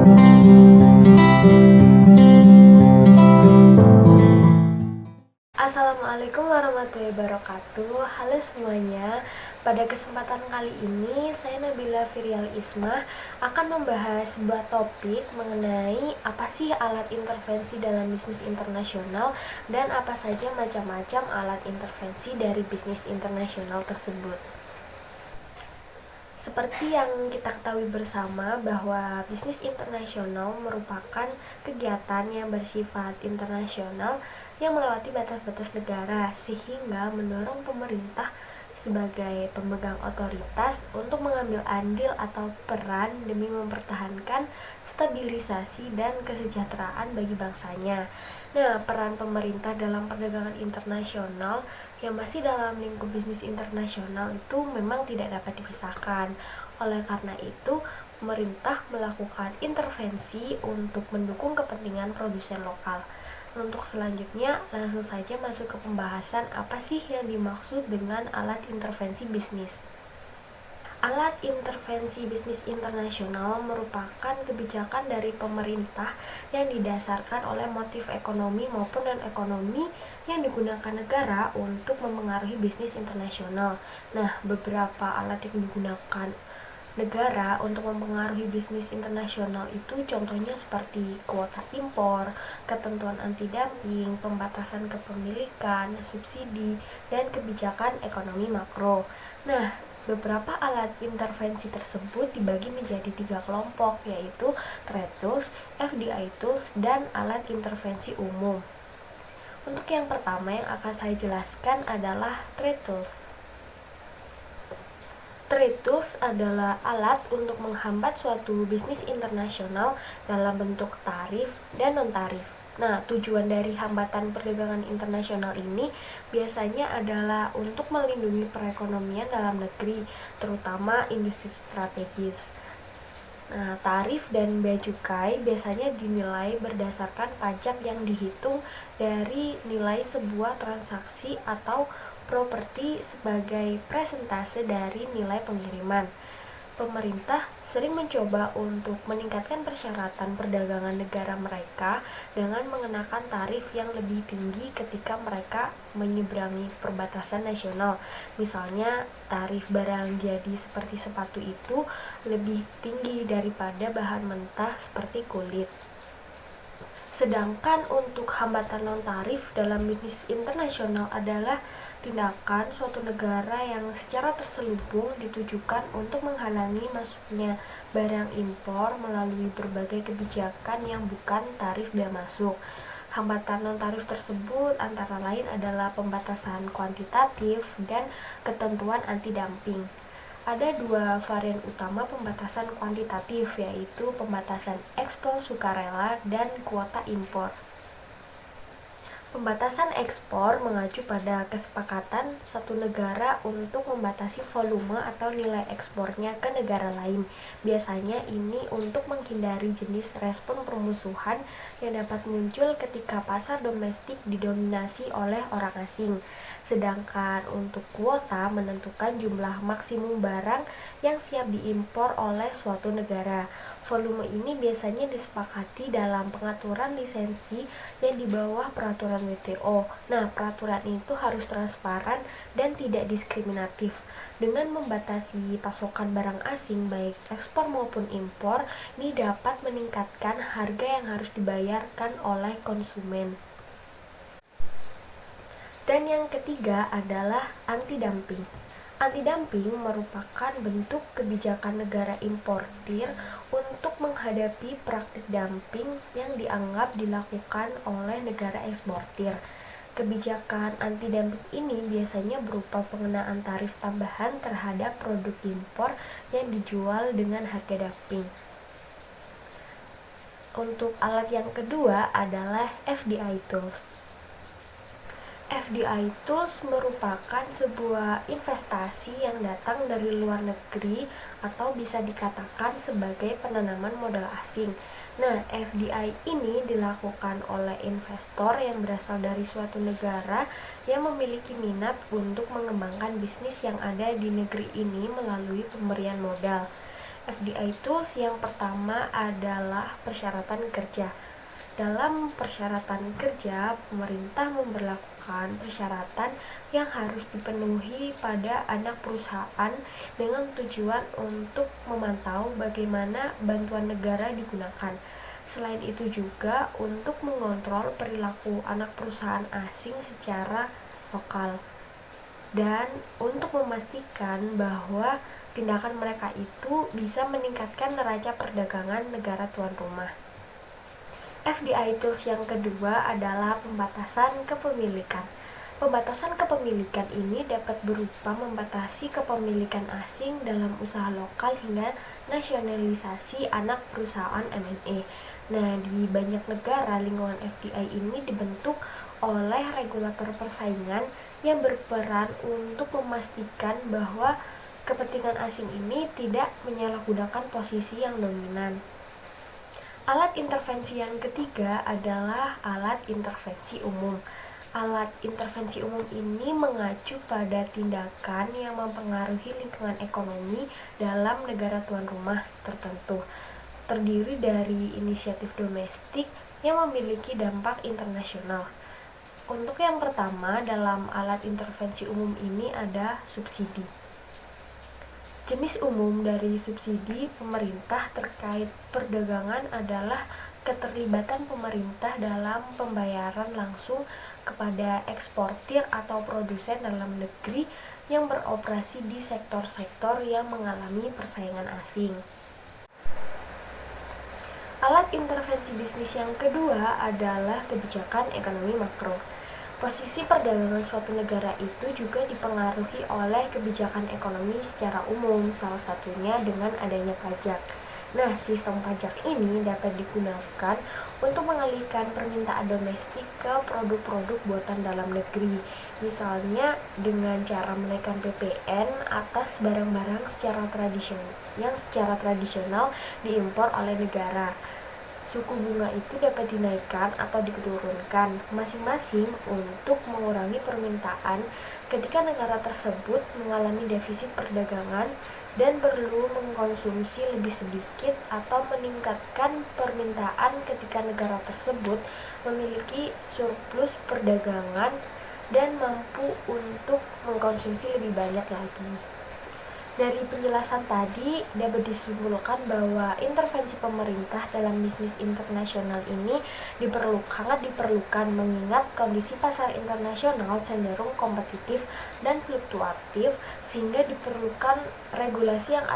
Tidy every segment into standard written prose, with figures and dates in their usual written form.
Assalamualaikum warahmatullahi wabarakatuh. Halo semuanya. Pada kesempatan kali ini saya Nabila Firial Ismah akan membahas sebuah topik mengenai apa sih alat intervensi dalam bisnis internasional dan apa saja macam-macam alat intervensi dari bisnis internasional tersebut. Seperti yang kita ketahui bersama bahwa bisnis internasional merupakan kegiatan yang bersifat internasional yang melewati batas-batas negara sehingga mendorong pemerintah sebagai pemegang otoritas untuk mengambil andil atau peran demi mempertahankan stabilisasi dan kesejahteraan bagi bangsanya. Nah, peran pemerintah dalam perdagangan internasional yang masih dalam lingkup bisnis internasional itu memang tidak dapat dipisahkan. Oleh karena itu, pemerintah melakukan intervensi untuk mendukung kepentingan produsen lokal. Untuk selanjutnya, langsung saja masuk ke pembahasan apa sih yang dimaksud dengan alat intervensi bisnis. Alat intervensi bisnis internasional merupakan kebijakan dari pemerintah yang didasarkan oleh motif ekonomi maupun non-ekonomi yang digunakan negara untuk memengaruhi bisnis internasional. Nah, beberapa alat yang digunakan negara untuk mempengaruhi bisnis internasional itu contohnya seperti kuota impor, ketentuan anti-dumping, pembatasan kepemilikan, subsidi, dan kebijakan ekonomi makro. Nah, beberapa alat intervensi tersebut dibagi menjadi 3 kelompok, yaitu trade tools, FDI tools, dan alat intervensi umum. Untuk yang pertama yang akan saya jelaskan adalah trade tools. Trade tools adalah alat untuk menghambat suatu bisnis internasional dalam bentuk tarif dan non-tarif. Nah, tujuan dari hambatan perdagangan internasional ini biasanya adalah untuk melindungi perekonomian dalam negeri, terutama industri strategis. Nah, tarif dan bea cukai biasanya dinilai berdasarkan pajak yang dihitung dari nilai sebuah transaksi atau properti sebagai presentase dari nilai pengiriman. Pemerintah sering mencoba untuk meningkatkan persyaratan perdagangan negara mereka dengan mengenakan tarif yang lebih tinggi ketika mereka menyeberangi perbatasan nasional. Misalnya, tarif barang jadi seperti sepatu itu lebih tinggi daripada bahan mentah seperti kulit. Sedangkan untuk hambatan non-tarif dalam bisnis internasional adalah tindakan suatu negara yang secara terselubung ditujukan untuk menghalangi masuknya barang impor melalui berbagai kebijakan yang bukan tarif bea masuk. Hambatan non-tarif tersebut antara lain adalah pembatasan kuantitatif dan ketentuan anti-dumping. Ada 2 varian utama pembatasan kuantitatif, yaitu pembatasan ekspor sukarela dan kuota impor. Pembatasan ekspor mengacu pada kesepakatan satu negara untuk membatasi volume atau nilai ekspornya ke negara lain. Biasanya ini untuk menghindari jenis respon permusuhan yang dapat muncul ketika pasar domestik didominasi oleh orang asing. Sedangkan untuk kuota menentukan jumlah maksimum barang yang siap diimpor oleh suatu negara. Volume ini biasanya disepakati dalam pengaturan lisensi yang di bawah peraturan WTO. Nah, peraturan itu harus transparan dan tidak diskriminatif. Dengan membatasi pasokan barang asing baik ekspor maupun impor, ini dapat meningkatkan harga yang harus dibayarkan oleh konsumen. Dan yang ketiga adalah anti-dumping. Anti-dumping merupakan bentuk kebijakan negara importir untuk menghadapi praktik dumping yang dianggap dilakukan oleh negara eksportir. Kebijakan anti-dumping ini biasanya berupa pengenaan tarif tambahan terhadap produk impor yang dijual dengan harga dumping. Untuk alat yang kedua adalah FDI tools. FDI tools merupakan sebuah investasi yang datang dari luar negeri atau bisa dikatakan sebagai penanaman modal asing. Nah, FDI ini dilakukan oleh investor yang berasal dari suatu negara yang memiliki minat untuk mengembangkan bisnis yang ada di negeri ini melalui pemberian modal. FDI Tools yang pertama adalah persyaratan kerja. Dalam persyaratan kerja, pemerintah memberlakukan persyaratan yang harus dipenuhi pada anak perusahaan dengan tujuan untuk memantau bagaimana bantuan negara digunakan. Selain itu juga untuk mengontrol perilaku anak perusahaan asing secara lokal dan untuk memastikan bahwa tindakan mereka itu bisa meningkatkan neraca perdagangan negara tuan rumah. FDI Tools yang kedua adalah pembatasan kepemilikan. Pembatasan kepemilikan ini dapat berupa membatasi kepemilikan asing dalam usaha lokal hingga nasionalisasi anak perusahaan M&A. Nah, di banyak negara, lingkungan FDI ini dibentuk oleh regulator persaingan yang berperan untuk memastikan bahwa kepentingan asing ini tidak menyalahgunakan posisi yang dominan. Alat intervensi yang ketiga adalah alat intervensi umum. Alat intervensi umum ini mengacu pada tindakan yang mempengaruhi lingkungan ekonomi dalam negara tuan rumah tertentu, terdiri dari inisiatif domestik yang memiliki dampak internasional. Untuk yang pertama, dalam alat intervensi umum ini ada subsidi. Jenis umum dari subsidi pemerintah terkait perdagangan adalah keterlibatan pemerintah dalam pembayaran langsung kepada eksportir atau produsen dalam negeri yang beroperasi di sektor-sektor yang mengalami persaingan asing. Alat intervensi bisnis yang kedua adalah kebijakan ekonomi makro. Posisi perdagangan suatu negara itu juga dipengaruhi oleh kebijakan ekonomi secara umum, salah satunya dengan adanya pajak. Nah, sistem pajak ini dapat digunakan untuk mengalihkan permintaan domestik ke produk-produk buatan dalam negeri, misalnya dengan cara menaikkan PPN atas barang-barang yang secara tradisional diimpor oleh negara. Suku bunga itu dapat dinaikkan atau diturunkan masing-masing untuk mengurangi permintaan ketika negara tersebut mengalami defisit perdagangan dan perlu mengkonsumsi lebih sedikit atau meningkatkan permintaan ketika negara tersebut memiliki surplus perdagangan dan mampu untuk mengkonsumsi lebih banyak lagi. Dari penjelasan tadi dapat disimpulkan bahwa intervensi pemerintah dalam bisnis internasional ini sangat diperlukan mengingat kondisi pasar internasional cenderung kompetitif dan fluktuatif sehingga diperlukan regulasi yang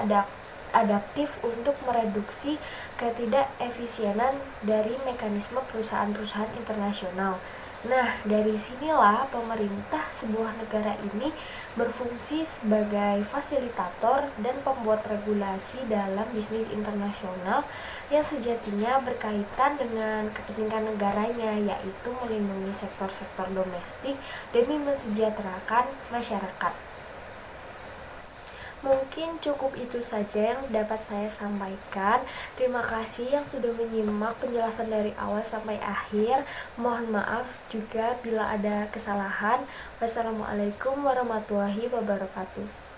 adaptif untuk mereduksi ketidakefisienan dari mekanisme perusahaan-perusahaan internasional. Nah, dari sinilah pemerintah sebuah negara ini berfungsi sebagai fasilitator dan pembuat regulasi dalam bisnis internasional yang sejatinya berkaitan dengan kepentingan negaranya, yaitu melindungi sektor-sektor domestik demi mensejahterakan masyarakat. Mungkin cukup itu saja yang dapat saya sampaikan. Terima kasih yang sudah menyimak penjelasan dari awal sampai akhir. Mohon maaf juga bila ada kesalahan. Wassalamualaikum warahmatullahi wabarakatuh.